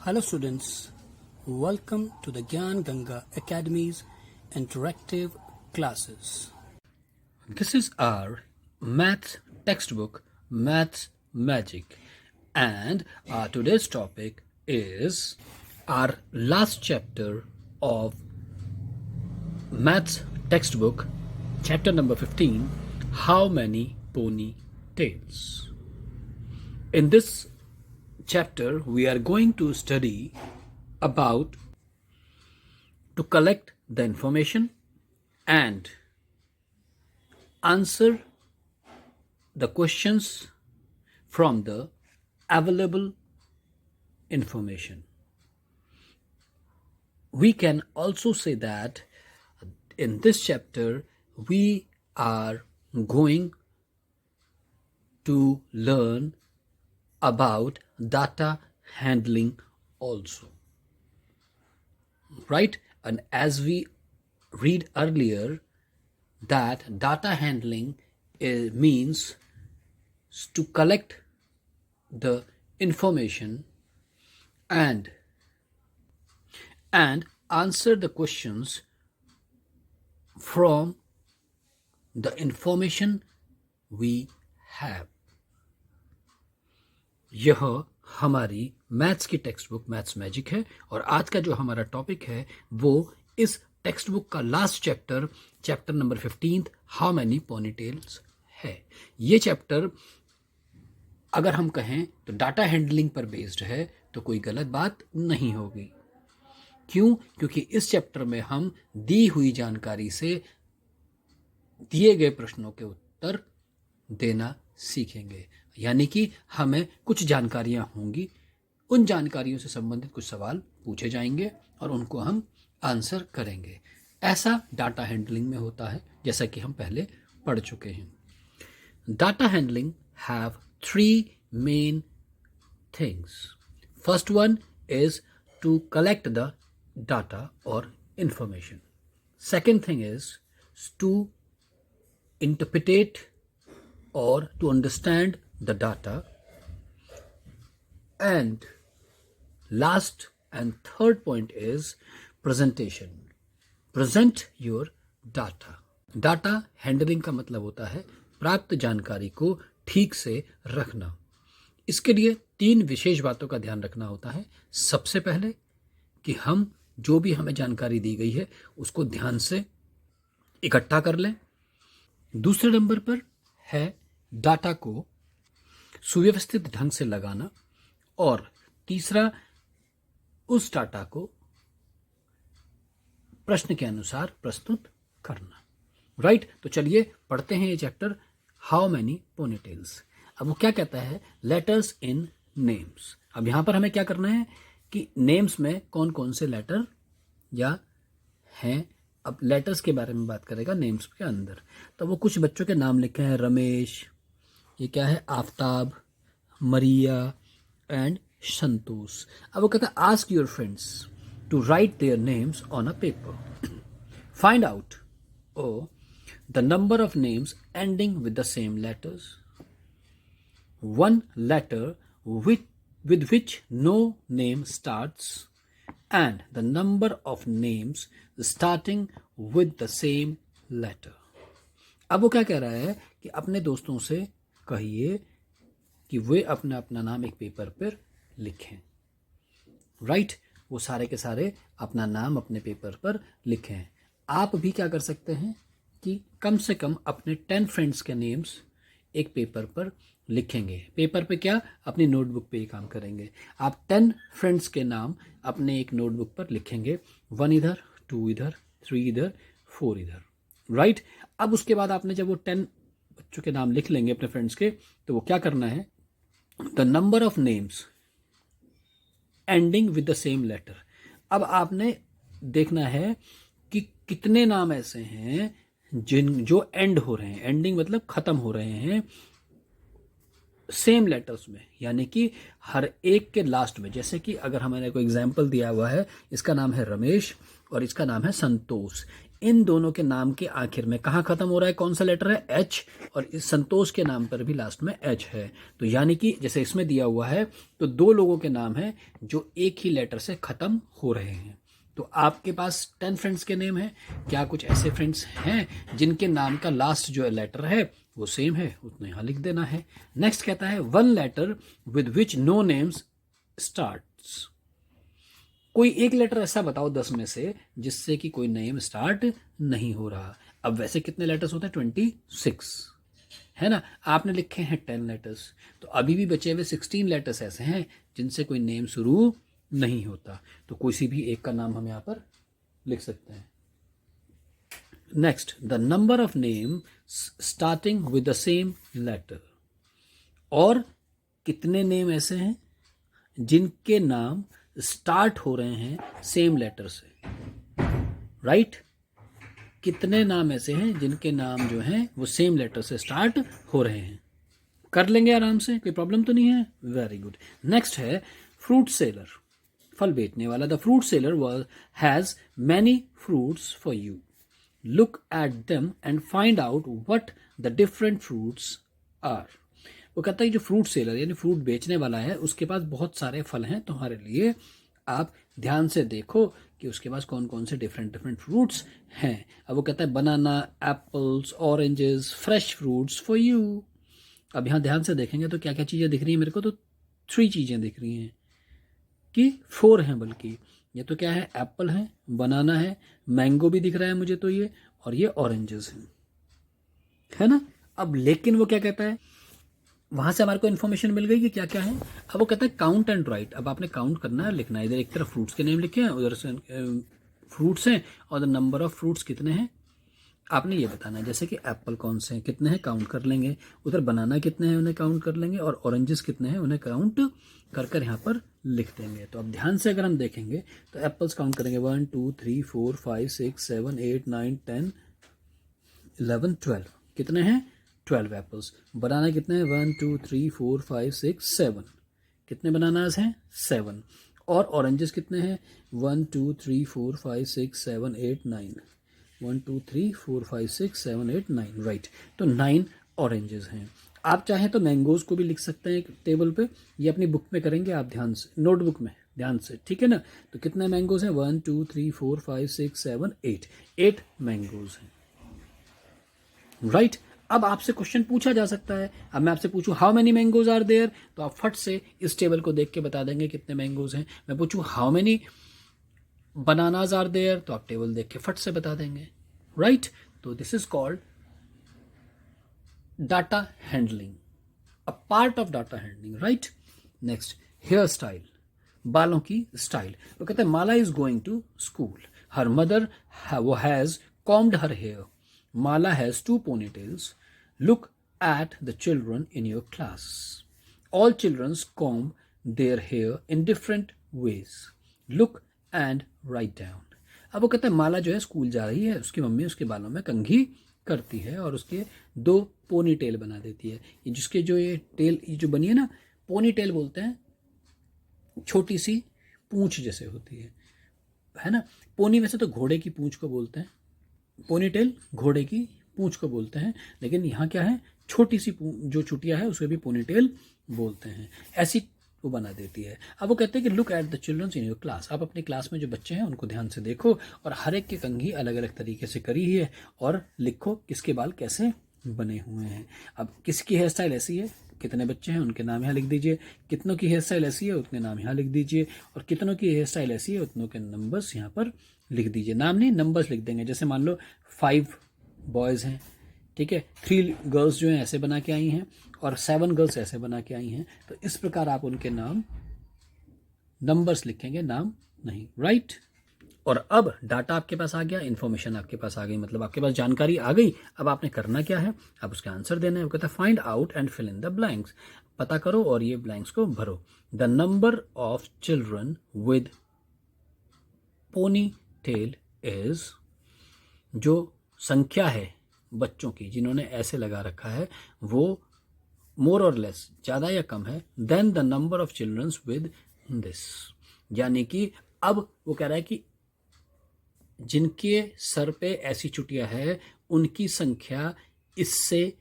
Hello students, welcome to the Gyan Ganga Academy's interactive classes. This is our maths textbook, Maths Magic, and our today's topic is our last chapter of maths textbook, chapter number 15, How Many Pony Tails. In this chapter, we are going to study about to collect the information and answer the questions from the available information. We can also say that in this chapter, we are going to learn about data handling also, right? And as we read earlier, that data handling means to collect the information and answer the questions from the information we have. यह हमारी maths की text book maths magic है और आज का जो हमारा topic है वो इस टेक्स्ट बुक का last chapter number 15 how many pony tails है। ये चैप्टर अगर हम कहें तो डाटा हैंडलिंग पर बेस्ड है तो कोई गलत बात नहीं होगी। क्यों? क्योंकि इस चैप्टर में हम दी हुई जानकारी से दिए गए प्रश्नों के उत्तर देना सीखेंगे, यानी कि हमें कुछ जानकारियां होंगी, उन जानकारियों से संबंधित कुछ सवाल पूछे जाएंगे और उनको हम आंसर करेंगे। ऐसा डाटा हैंडलिंग में होता है, जैसा कि हम पहले पढ़ चुके हैं। Data handling have 3 main things. First one is to collect the data और information. Second thing is to interpret or to understand the data, and last and third point is presentation. Present your data. Data handling का मतलब होता है प्राप्त जानकारी को ठीक से रखना। इसके लिए 3 विशेष बातों का ध्यान रखना होता है। सबसे पहले कि हम जो भी हमें जानकारी दी गई है उसको ध्यान से इकट्ठा कर लें। दूसरे नंबर पर है डाटा को सुव्यवस्थित ढंग से लगाना, और तीसरा उस डाटा को प्रश्न के अनुसार प्रस्तुत करना। राइट? तो चलिए पढ़ते हैं ये chapter how many pony tails. अब वो क्या कहता है? Letters in names. अब यहां पर हमें क्या करना है कि नेम्स में कौन कौन से लेटर या हैं। अब लेटर्स के बारे में बात करेगा नेम्स के अंदर। तो वो कुछ बच्चों के नाम लिखे हैं, रमेश, ये क्या है, आफ्ताब, मरिया एंड संतोष। अब वो कहता है ask your friends to write their names on a paper. Find out the number of names ending with the same letters, one letter with which no name starts, and the number of names starting with the same letter. अब वो क्या कह रहा है कि अपने दोस्तों से कहिए कि वे अपना अपना नाम एक पेपर पर लिखें। राइट? वो सारे के सारे अपना नाम अपने पेपर पर लिखें। आप भी क्या कर सकते हैं कि कम से कम अपने 10 फ्रेंड्स के नेम्स एक पेपर पर लिखेंगे। पेपर पे क्या? अपनी नोटबुक पे ही काम करेंगे। आप 10 फ्रेंड्स के नाम अपने एक नोटबुक पर लिखेंगे, 1 इधर, 2 इधर, 3 इधर, 4 इधर। राइट? अब उसके बाद आपने जब वो 10 बच्चों के नाम लिख लेंगे अपने फ्रेंड्स के, तो वो क्या करना है? The number of names ending with the same letter. अब आपने देखना है कि कितने नाम ऐसे हैं जो एंड हो रहे हैं। एंडिंग मतलब खत्म हो रहे हैं सेम लेटर्स में, यानी कि हर एक के लास्ट में। जैसे कि अगर हमारे को एग्जाम्पल दिया हुआ है, इसका नाम है रमेश और इसका नाम है संतोष, इन दोनों के नाम के आखिर में कहाँ खत्म हो रहा है, कौन सा लेटर है, एच, और इस संतोष के नाम पर भी लास्ट में एच है। तो यानी कि जैसे इसमें दिया हुआ है, तो दो लोगों के नाम हैं जो एक ही लेटर से खत्म हो रहे हैं। तो आपके पास 10 फ्रेंड्स के नेम हैं, क्या कुछ ऐसे फ्रेंड्स हैं जिनके नाम का लास्ट जो लेटर है वो सेम है, उतना यहाँ लिख देना है। नेक्स्ट कहता है one letter with which no names starts. कोई एक लेटर ऐसा बताओ 10 में से जिससे कि कोई नेम स्टार्ट नहीं हो रहा। अब वैसे कितने लेटर्स होते हैं, 26 है ना, आपने लिखे हैं 10 लेटर्स, तो अभी भी बचे हुए 16 लेटर्स ऐसे हैं जिनसे कोई नेम शुरू नहीं होता। तो किसी भी एक का नाम हम यहाँ पर लिख सकते हैं। Next, the number of name starting with the same letter. और कितने नेम ऐसे हैं जिनके नाम स्टार्ट हो रहे हैं सेम लेटर से, राइट? कितने नाम ऐसे हैं जिनके नाम जो हैं वो सेम लेटर से स्टार्ट हो रहे हैं। कर लेंगे आराम से, कोई प्रॉब्लम तो नहीं है। Very good. नेक्स्ट है फ्रूट सेलर, फल बेचने वाला। The fruit seller has many fruits for you, look at them and find out what the different fruits are. वो कहता है जो फ्रूट सेलर यानी फ्रूट बेचने वाला है उसके पास बहुत सारे फल हैं तुम्हारे लिए, आप ध्यान से देखो कि उसके पास कौन कौन से डिफरेंट फ्रूट्स हैं। अब वो कहता है banana, apples, oranges, fresh fruits for you. अब यहाँ ध्यान से देखेंगे तो क्या क्या चीज़ें दिख रही हैं मेरे को, तो 3 चीज़ें दिख रही हैं कि 4 हैं बल्कि। ये तो क्या है, एप्पल है, बनाना है, मैंगो भी दिख रहा है मुझे तो ये, और ये ऑरेंजेस हैं, है ना। अब लेकिन वो क्या कहता है, वहां से हमारे को इन्फॉर्मेशन मिल गई कि क्या क्या है। अब वो कहता है काउंट एंड राइट। अब आपने काउंट करना है, लिखना है। इधर एक तरफ फ्रूट्स के नेम लिखे हैं, उधर से फ्रूट्स हैं, और द नंबर ऑफ फ्रूट्स कितने हैं आपने ये बताना है। जैसे कि एप्पल कौन से हैं, कितने हैं, काउंट कर लेंगे। उधर बनाना कितने हैं, उन्हें काउंट कर लेंगे, और ऑरेंजेस कितने हैं उन्हें काउंट कर कर यहाँ पर लिख देंगे। तो अब ध्यान से अगर हम देखेंगे तो एप्पल्स काउंट करेंगे 1 2 3 4 5 6 7 8 9 10 11 12। कितने हैं, 12 एप्पल्स। बनाना कितने हैं, 1 2 3 4 5 6 7। कितने बनानास हैं, 7। और ऑरेंजेस कितने हैं, 1 2 3 4 5 6 7 8 9। 1 2 3 4 5 6 7 8 9, राइट। तो 9 ऑरेंजेस हैं। आप चाहें तो मैंगोज को भी लिख सकते हैं एक टेबल पे, ये अपनी बुक में करेंगे आप ध्यान से, नोटबुक में ध्यान से, ठीक है ना। तो कितने मैंगोज हैं, 1 2 3 4 5 6 7 8, 8 मैंगोज हैं, राइट। अब आपसे क्वेश्चन पूछा जा सकता है। अब मैं आपसे पूछूं how many mangoes are there, तो आप फट से इस टेबल को देख के बता देंगे कितने मैंगोज हैं। मैं पूछूं how many bananas are there, तो आप टेबल देख के फट से बता देंगे, राइट। तो this is called data handling, a part of data handling, right. Next, hair style, बालों की स्टाइल। वो कहते हैं Mala is going to school, her mother वो has combed her hair, Mala has 2 ponytails. Look at the children in your class. All children comb their hair in different ways. Look and write down. अब वो कहता है माला जो है school जा रही है, उसकी मम्मी उसके बालों में कंघी करती है और उसके 2 पोनी टेल बना देती है। ये जिसके जो ये टेल जो बनी है ना, पोनी टेल बोलते हैं, छोटी सी पूंछ जैसे होती है ना। पोनी वैसे तो घोड़े की पूंछ को बोलते हैं, पोनीटेल घोड़े की पूंछ को बोलते हैं, लेकिन यहाँ क्या है, छोटी सी जो चुटिया है उसे भी पोनीटेल बोलते हैं। ऐसी वो बना देती है। अब वो कहते हैं कि look at the children's in your class, आप अपनी क्लास में जो बच्चे हैं उनको ध्यान से देखो और हर एक की कंघी अलग अलग तरीके से करी है और लिखो किसके बाल कैसे बने हुए हैं। अब किसकी हेयर स्टाइल ऐसी है, कितने बच्चे हैं उनके नाम यहाँ लिख दीजिए, कितनों की हेयर स्टाइल ऐसी है उतने नाम यहाँ लिख दीजिए, और कितनों की हेयर स्टाइल ऐसी है उतनों के नंबर्स यहाँ पर लिख दीजिए। नाम नहीं, नंबर्स लिख देंगे। जैसे मान लो 5 बॉयज़ हैं, ठीक है, 3 गर्ल्स जो हैं ऐसे बना के आई हैं और 7 गर्ल्स ऐसे बना के आई हैं, तो इस प्रकार आप उनके नाम नंबर्स लिखेंगे, नाम नहीं, राइट। और अब डाटा आपके पास आ गया, इन्फॉर्मेशन आपके पास आ गई, मतलब आपके पास जानकारी आ गई। अब आपने करना क्या है, अब उसके आंसर देना है। वो कहता है find out and fill in the blanks, पता करो और ये ब्लैंक्स को भरो। The number of children with pony tail is, जो संख्या है बच्चों की जिन्होंने ऐसे लगा रखा है वो मोर और लेस, ज़्यादा या कम है, then the number of childrens with this. यानी कि अब वो कह रहा है कि जिनके सर पे ऐसी चुटिया है उनकी संख्या इससे,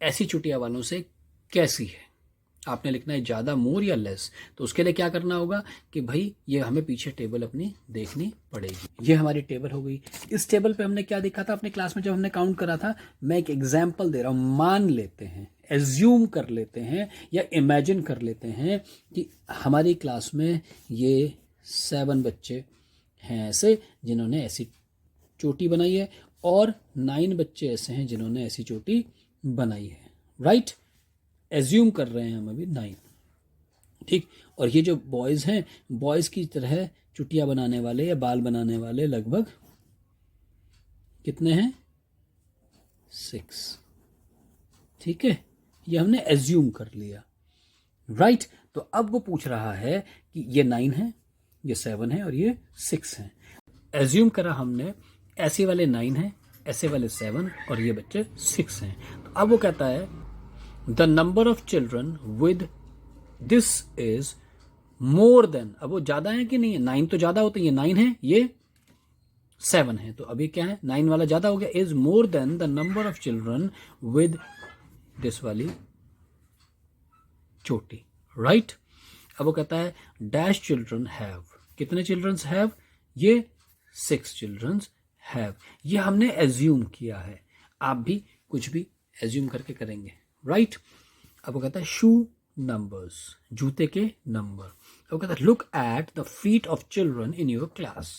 ऐसी चुटिया वालों से कैसी है। आपने लिखना है ज़्यादा, मोर या लेस। तो उसके लिए क्या करना होगा कि भाई ये हमें पीछे टेबल अपनी देखनी पड़ेगी। ये हमारी टेबल हो गई। इस टेबल पे हमने क्या देखा था अपने क्लास में जब हमने काउंट करा था। मैं एक एग्जाम्पल दे रहा हूँ, मान लेते हैं, एज्यूम कर लेते हैं या इमेजिन कर लेते हैं कि हमारी क्लास में ये 7 बच्चे हैं ऐसे जिन्होंने ऐसी चोटी बनाई है और 9 बच्चे ऐसे हैं जिन्होंने ऐसी चोटी बनाई है। राइट, एज्यूम कर रहे हैं हम अभी 9, ठीक। और ये जो बॉयज़ हैं, बॉयज़ की तरह चुटिया बनाने वाले या बाल बनाने वाले लगभग कितने हैं? 6, ठीक है। ये हमने एज्यूम कर लिया। राइट, तो अब वो पूछ रहा है कि ये 9 है, ये 7 है और ये 6 हैं। एज्यूम करा हमने, ऐसे वाले 9 हैं, ऐसे वाले 7 और ये बच्चे 6 हैं। तो अब वो कहता है the number of children with this is more then, अब वो ज्यादा है कि नहीं है? 9 तो ज्यादा होते हैं, ये 9 है, ये 7 है, तो अभी क्या है? 9 वाला ज्यादा हो गया। Is more than the number of children with this वाली चोटी। राइट, अब वो कहता है डैश चिल्ड्रन हैव, कितने चिल्ड्रंस हैव? ये 6 चिल्ड्रंस हैव। ये हमने एज्यूम किया है, आप भी कुछ भी एज्यूम करके करेंगे। राइट, अब वो कहता है शू नंबर्स, जूते के नंबर। अब वो कहता है look at the feet of children in your class,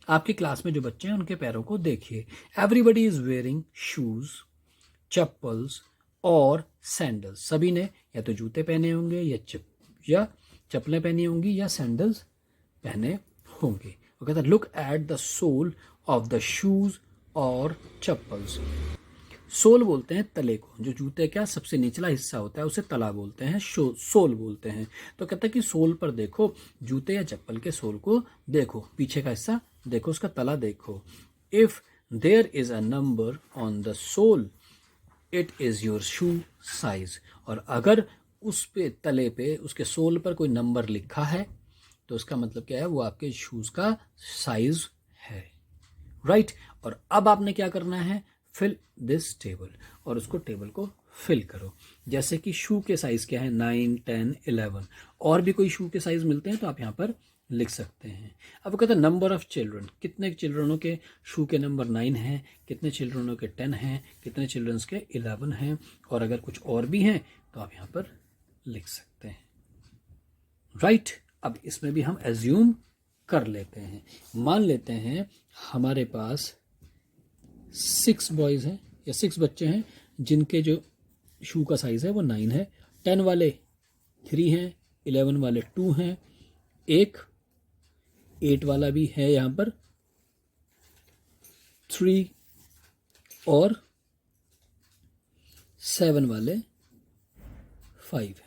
आपकी क्लास में जो बच्चे हैं उनके पैरों को देखिए। Everybody is wearing shoes, chappals और सैंडल्स, सभी ने या तो जूते पहने होंगे या चप्पलें पहनी होंगी या सैंडल्स पहने होंगे। वो कहता है look at the sole of the shoes और चप्पल्स। सोल बोलते हैं तले को, जो जूते का सबसे निचला हिस्सा होता है उसे तला बोलते हैं, सोल बोलते हैं। तो कहता है कि सोल पर देखो, जूते या चप्पल के सोल को देखो, पीछे का हिस्सा देखो, उसका तला देखो। If there is a number on the sole it is your shoe size, और अगर उस पे तले पे उसके सोल पर कोई नंबर लिखा है तो उसका मतलब क्या है? वो आपके शूज का साइज है। राइट, और अब आपने क्या करना है? फिल दिस टेबल, और उसको टेबल को फिल करो। जैसे कि शू के साइज क्या है? 9, 10, 11, और भी कोई शू के साइज मिलते हैं तो आप यहाँ पर लिख सकते हैं। अब वो कहता है नंबर ऑफ चिल्ड्रन, कितने चिल्ड्रनों के शू के नंबर 9 हैं, कितने चिल्ड्रनों के 10 हैं, कितने चिल्ड्रंस के 11 हैं, और अगर कुछ और भी हैं तो आप यहाँ पर लिख सकते हैं। राइट, अब इसमें भी हम एज्यूम कर लेते हैं। मान लेते हैं हमारे पास 6 बॉयज़ हैं या 6 बच्चे हैं जिनके जो शू का साइज़ है वो 9 है। 10 वाले 3 हैं, 11 वाले 2 हैं, एक 8 वाला भी है यहाँ पर 3, और 7 वाले 5 है।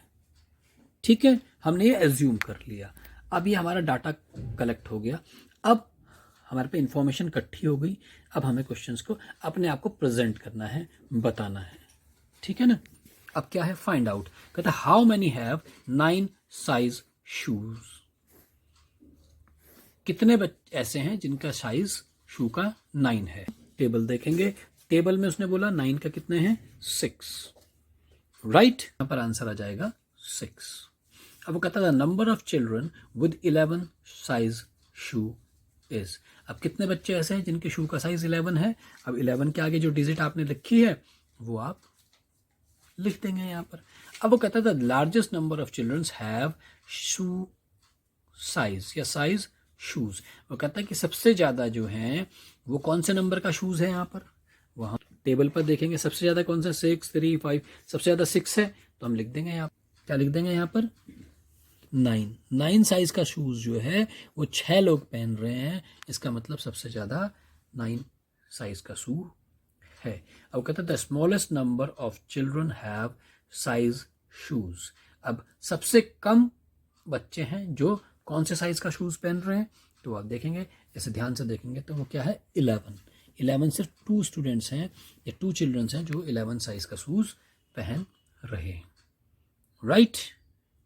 ठीक है, हमने ये एज्यूम कर लिया। अब ये हमारा डाटा कलेक्ट हो गया। अब हमारे पे इंफॉर्मेशन इकट्ठी हो गई। अब हमें क्वेश्चंस को अपने आप को प्रेजेंट करना है, बताना है। ठीक है ना। अब क्या है? Find out. कहता है how many have 9 size shoes, कितने ऐसे हैं जिनका साइज शू का 9 है। टेबल देखेंगे, टेबल में उसने बोला 9 का कितने हैं? 6। राइट, यहां पर आंसर आ जाएगा 6। अब वो कहता था number of children with 11 size shoe is. अब कितने बच्चे ऐसे हैं जिनके शू का साइज 11 है? अब 11 के आगे जो डिजिट आपने लिखी है वो आप लिख देंगे यहाँ पर। अब वो कहता था largest number of childrens have shoe size या साइज शूज। वो कहता है कि सबसे ज्यादा जो है वो कौन से नंबर का शूज है यहाँ पर? वहां टेबल पर देखेंगे सबसे ज्यादा कौन सा? 6, 3, 5, सबसे ज्यादा 6 है तो हम लिख देंगे यहाँ, क्या लिख देंगे यहाँ पर? 9 साइज का शूज जो है वो 6 लोग पहन रहे हैं, इसका मतलब सबसे ज्यादा 9 साइज का शू है। अब कहते हैं the smallest number of children have size shoes. अब सबसे कम बच्चे हैं जो कौन से साइज का शूज पहन रहे हैं? तो आप देखेंगे, ऐसे ध्यान से देखेंगे तो वो क्या है? 11 सिर्फ 2 स्टूडेंट्स हैं या 2 चिल्ड्रंस हैं जो 11 साइज का शूज पहन रहे हैं। राइट,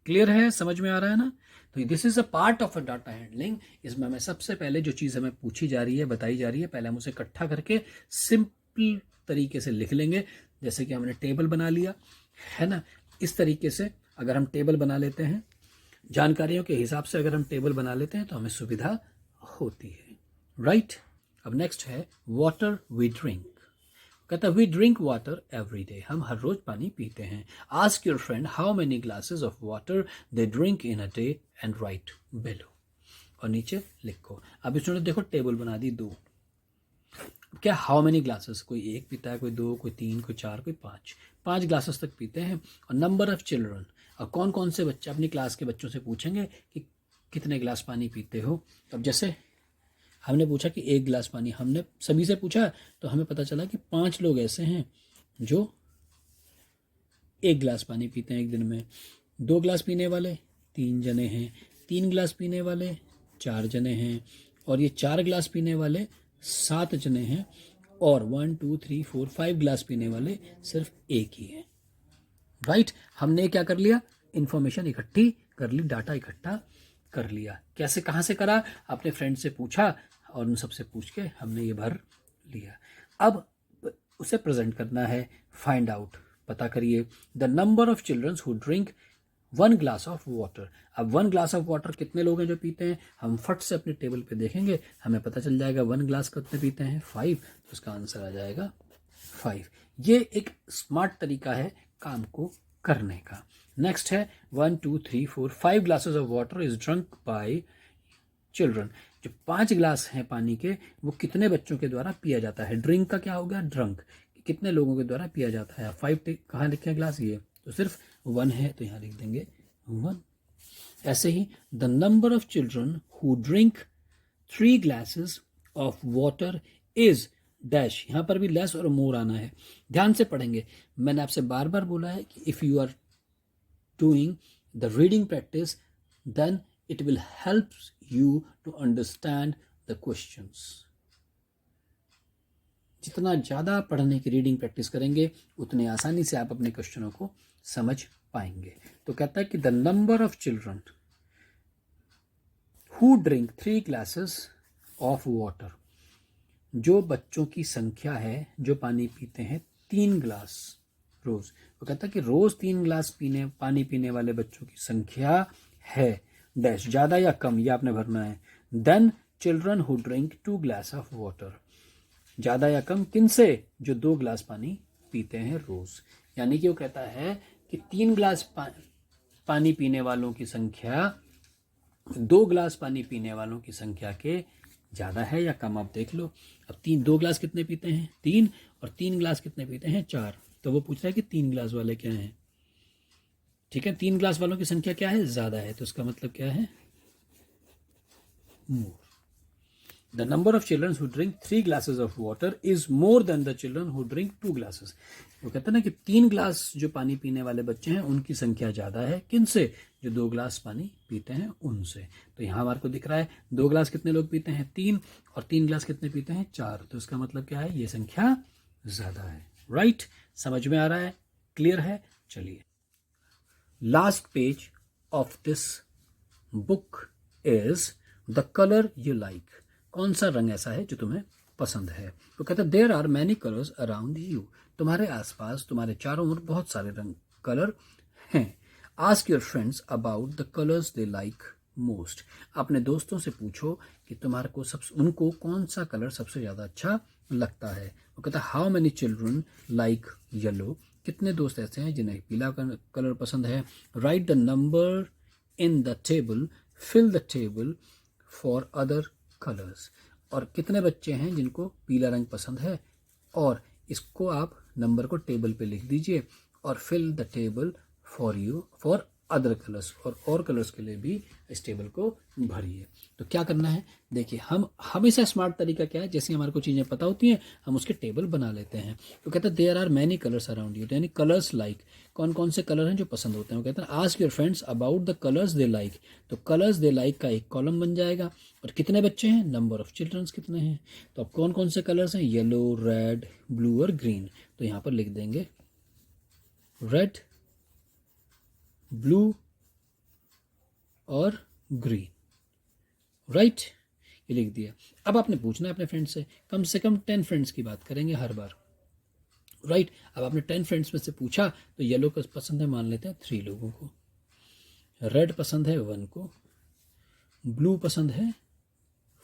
क्लियर है, समझ में आ रहा है ना। तो this is a part of a data handling. इसमें हमें सबसे पहले जो चीज़ हमें पूछी जा रही है, बताई जा रही है, पहले हम उसे इकट्ठा करके सिंपल तरीके से लिख लेंगे। जैसे कि हमने टेबल बना लिया है ना, इस तरीके से अगर हम टेबल बना लेते हैं, जानकारियों के हिसाब से अगर हम टेबल बना लेते हैं तो हमें सुविधा होती है, राइट। अब नेक्स्ट है वाटर वी ड्रिंक। कहता है we drink water every day, हम हर रोज पानी पीते हैं। Ask your friend how many glasses of water they drink in a day and write below, और नीचे लिखो। अब इसने देखो टेबल बना दी दो, क्या हाउ मेनी ग्लासेस, कोई एक पीता है, कोई दो, कोई तीन, कोई चार, कोई पाँच ग्लासेस तक पीते हैं। और नंबर ऑफ चिल्ड्रन, और कौन कौन से बच्चे अपनी क्लास के बच्चों से पूछेंगे कि कितने गिलास पानी पीते हो। अब जैसे हमने पूछा कि एक गिलास पानी, हमने सभी से पूछा तो हमें पता चला कि 5 लोग ऐसे हैं जो 1 गिलास पानी पीते हैं एक दिन में। 2 गिलास पीने वाले 3 जने हैं, 3 गिलास पीने वाले 4 जने हैं, और ये 4 गिलास पीने वाले 7 जने हैं, और 1 2 3 4 5 गिलास पीने वाले सिर्फ एक ही है, राइट। हमने क्या कर लिया, इंफॉर्मेशन इकट्ठी कर ली, डाटा इकट्ठा कर लिया। कैसे, कहाँ से करा, अपने फ्रेंड से पूछा और उन सबसे पूछ के हमने ये भर लिया। अब उसे प्रेजेंट करना है, फाइंड आउट, पता करिए the number of childrens who drink 1 glass of water. अब 1 ग्लास ऑफ वाटर कितने लोग हैं जो पीते हैं, हम फट से अपने टेबल पे देखेंगे, हमें पता चल जाएगा 1 ग्लास कितने पीते हैं, 5, तो उसका आंसर आ जाएगा 5। ये एक स्मार्ट तरीका है काम को करने का। नेक्स्ट है 1 2 3 4 5 glasses of water is drunk by children. जो 5 गिलास हैं पानी के, वो कितने बच्चों के द्वारा पिया जाता है। ड्रिंक का क्या हो गया, ड्रंक, कितने लोगों के द्वारा पिया जाता है। 5 कहाँ लिखे हैं गिलास, ये तो सिर्फ 1 है, तो यहाँ लिख देंगे 1। ऐसे ही the number of children who drink 3 glasses of water is dash, यहाँ पर भी लेस और मोर आना है, ध्यान से पढ़ेंगे। मैंने आपसे बार बार बोला है कि if you are doing the reading practice then it will help you to understand the questions। जितना ज़्यादा पढ़ने की रीडिंग प्रैक्टिस करेंगे उतने आसानी से आप अपने क्वेश्चनों को समझ पाएंगे। तो कहता है कि the number of children who drink 3 glasses of water, जो बच्चों की संख्या है जो पानी पीते हैं 3 ग्लास रोज। वो कहता है कि रोज 3 ग्लास पानी पीने वाले बच्चों की संख्या है डैश, ज्यादा या कम, ये आपने भरना है। Then children who drink 2 glass of water, ज्यादा या कम किनसे, जो 2 ग्लास पानी पीते हैं रोज। यानी कि वो कहता है कि 3 ग्लास पानी पीने वालों की संख्या 2 ग्लास पानी पीने वालों की संख्या के ज्यादा है या कम, आप देख लो। अब 2 ग्लास कितने पीते हैं, 3, और 3 ग्लास कितने पीते हैं, 4, तो वो पूछ रहा है कि 3 ग्लास वाले क्या हैं। ठीक है, 3 ग्लास वालों की संख्या क्या है, ज्यादा है, तो इसका मतलब क्या है, more. The number of children who drink 3 glasses of water is more than the children who drink 2 glasses. वो कहते हैं ना कि 3 ग्लास जो पानी पीने वाले बच्चे हैं उनकी संख्या ज्यादा है, किनसे, जो 2 ग्लास पानी पीते हैं उनसे। तो यहाँ हमारे को दिख रहा है 2 ग्लास कितने लोग पीते हैं, 3, और 3 ग्लास कितने पीते हैं, 4, तो इसका मतलब क्या है, ये संख्या ज्यादा है, राइट। समझ में आ रहा है, क्लियर है। चलिए, last page of this book is the colour you like. कौन सा रंग ऐसा है जो तुम्हें पसंद है। तो कहते हैं there are many colours around you, तुम्हारे आसपास, तुम्हारे चारों ओर बहुत सारे रंग, कलर हैं। Ask your friends about the colours they like most, अपने दोस्तों से पूछो कि तुम्हारे को उनको कौन सा कलर सबसे ज़्यादा अच्छा लगता है। वो कहता है how many children like yellow, कितने दोस्त ऐसे हैं जिन्हें पीला कलर पसंद है। Write the number in the table, fill the table for other colours, और कितने बच्चे हैं जिनको पीला रंग पसंद है, और इसको आप नंबर को टेबल पे लिख दीजिए, और fill the table for you for other colours, और कलर्स के लिए भी इस टेबल को भरिए। तो क्या करना है, देखिए हम हमेशा स्मार्ट तरीका क्या है, जैसे हमारे को चीज़ें पता होती हैं हम उसके टेबल बना लेते हैं। तो कहते हैं there are many colours around you, यानी कलर्स लाइक, कौन कौन से कलर हैं जो पसंद होते हैं। वो कहते हैं ask your friends about the colours they like, तो कलर्स दे लाइक का एक कॉलम बन जाएगा, और कितने बच्चे हैं, नंबर ऑफ चिल्ड्रंस कितने हैं। तो अब कौन कौन से कलर्स हैं, येलो, रेड, ब्लू और ग्रीन, तो यहाँ पर लिख देंगे रेड, ब्लू और ग्रीन, राइट। ये लिख दिया। अब आपने पूछना है अपने फ्रेंड से कम 10 फ्रेंड्स की बात करेंगे हर बार, राइट। अब आपने 10 फ्रेंड्स में से पूछा तो येलो का पसंद है, मान लेते हैं 3 लोगों को, रेड पसंद है 1 को, ब्लू पसंद है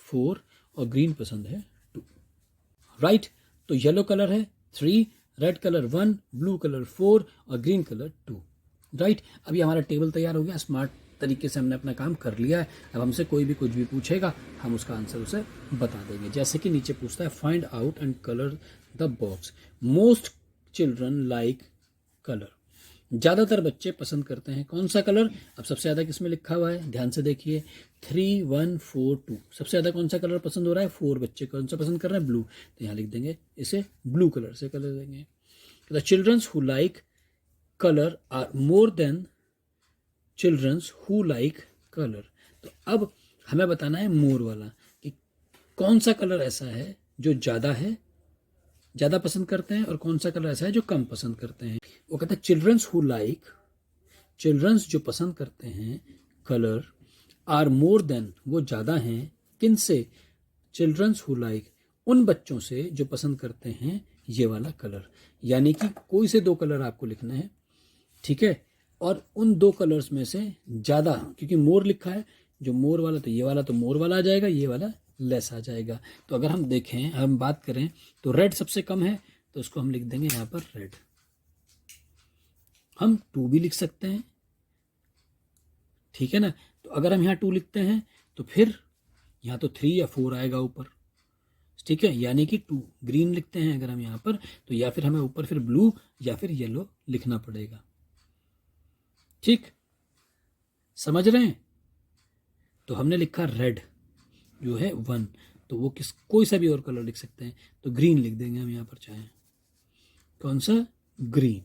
4 और ग्रीन पसंद है 2, राइट। तो येलो कलर है 3, रेड कलर 1, ब्लू कलर 4 और ग्रीन कलर 2, राइट। अभी हमारा टेबल तैयार हो गया, स्मार्ट तरीके से हमने अपना काम कर लिया है। अब हमसे कोई भी कुछ भी पूछेगा हम उसका आंसर उसे बता देंगे। जैसे कि नीचे पूछता है find out and colour the box, most children like colour, ज़्यादातर बच्चे पसंद करते हैं कौन सा कलर। अब सबसे ज़्यादा किसमें लिखा हुआ है, ध्यान से देखिए 3 1 4 2, सबसे ज़्यादा कौन सा कलर पसंद हो रहा है, 4 बच्चे कौन सा पसंद कर रहे हैं, ब्लू, तो यहाँ लिख देंगे इसे ब्लू कलर से कलर देंगे। The childrens who like colour are more than childrens who like colour. तो अब हमें बताना है मोर वाला कि कौन सा कलर ऐसा है जो ज़्यादा है, ज़्यादा पसंद करते हैं, और कौन सा कलर ऐसा है जो कम पसंद करते हैं। वो कहता है चिल्ड्रंस हु लाइक, चिल्ड्रंस जो पसंद करते हैं कलर, आर मोर देन वो ज़्यादा हैं किन से, चिल्ड्रंस हु लाइक उन बच्चों से जो पसंद करते हैं ये वाला कलर। यानी कि कोई से 2 कलर आपको लिखने हैं, ठीक है, और उन 2 कलर्स में से ज़्यादा, क्योंकि मोर लिखा है, जो मोर वाला तो ये वाला तो मोर वाला आ जाएगा, ये वाला लेस आ जाएगा। तो अगर हम देखें, हम बात करें तो रेड सबसे कम है, तो उसको हम लिख देंगे यहाँ पर रेड। हम 2 भी लिख सकते हैं, ठीक है ना। तो अगर हम यहाँ 2 लिखते हैं तो फिर यहाँ तो 3 या 4 आएगा ऊपर, ठीक है, यानी कि 2। ग्रीन लिखते हैं अगर हम यहाँ पर तो या फिर हमें ऊपर फिर ब्लू या फिर येलो लिखना पड़ेगा, ठीक, समझ रहे हैं। तो हमने लिखा रेड जो है 1, तो वो कोई सा भी और कलर लिख सकते हैं, तो ग्रीन लिख देंगे हम यहाँ पर, चाहे कौन सा, ग्रीन।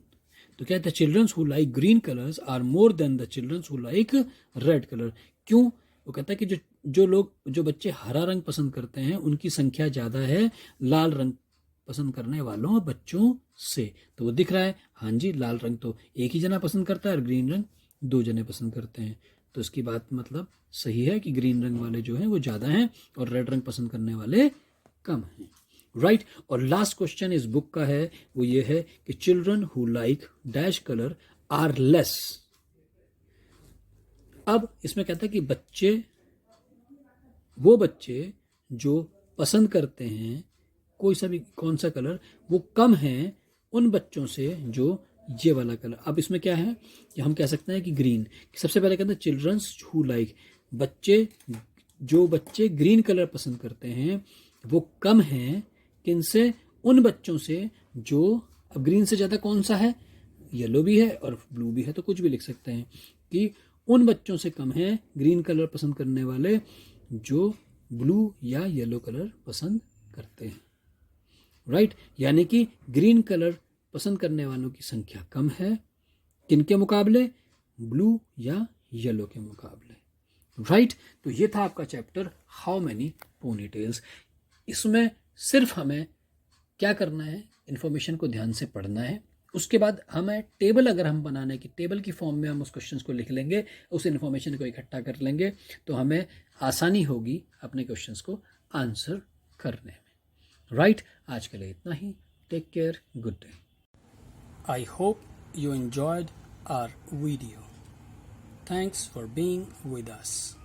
तो क्या है, the childrens who like green colours are more than the childrens who like red colour. क्यों, वो कहता है कि जो बच्चे हरा रंग पसंद करते हैं उनकी संख्या ज़्यादा है लाल रंग पसंद करने वालों बच्चों से। तो वो दिख रहा है, हाँ जी, लाल रंग तो एक ही जना पसंद करता है और ग्रीन रंग 2 जने पसंद करते हैं। तो इसकी बात मतलब सही है कि ग्रीन रंग वाले जो हैं वो ज़्यादा हैं और रेड रंग पसंद करने वाले कम हैं, राइट। और लास्ट क्वेश्चन इस बुक का है वो ये है कि children who like dash colour are less. अब इसमें कहता है कि वो बच्चे जो पसंद करते हैं कोई सा भी कौन सा कलर, वो कम हैं उन बच्चों से जो ये वाला कलर। अब इसमें क्या है कि हम कह सकते हैं कि ग्रीन, सबसे पहले कहते हैं चिल्ड्रंस हु लाइक, जो बच्चे ग्रीन कलर पसंद करते हैं वो कम हैं किनसे, उन बच्चों से जो, अब ग्रीन से ज़्यादा कौन सा है, येलो भी है और ब्लू भी है, तो कुछ भी लिख सकते हैं कि उन बच्चों से कम है ग्रीन कलर पसंद करने वाले जो ब्लू या येलो कलर पसंद करते हैं, राइट। यानी कि ग्रीन कलर पसंद करने वालों की संख्या कम है किनके मुकाबले, ब्लू या येलो के मुकाबले, राइट। तो ये था आपका चैप्टर हाउ मैनी पोनीटेल्स। इसमें सिर्फ हमें क्या करना है, इन्फॉर्मेशन को ध्यान से पढ़ना है, उसके बाद हमें टेबल, अगर हम बनाने की टेबल की फॉर्म में हम उस क्वेश्चंस को लिख लेंगे, उस इन्फॉर्मेशन को इकट्ठा कर लेंगे, तो हमें आसानी होगी अपने क्वेश्चंस को आंसर करने में, राइट। आज के लिए इतना ही, take care, good day. I hope you enjoyed our video. Thanks for being with us.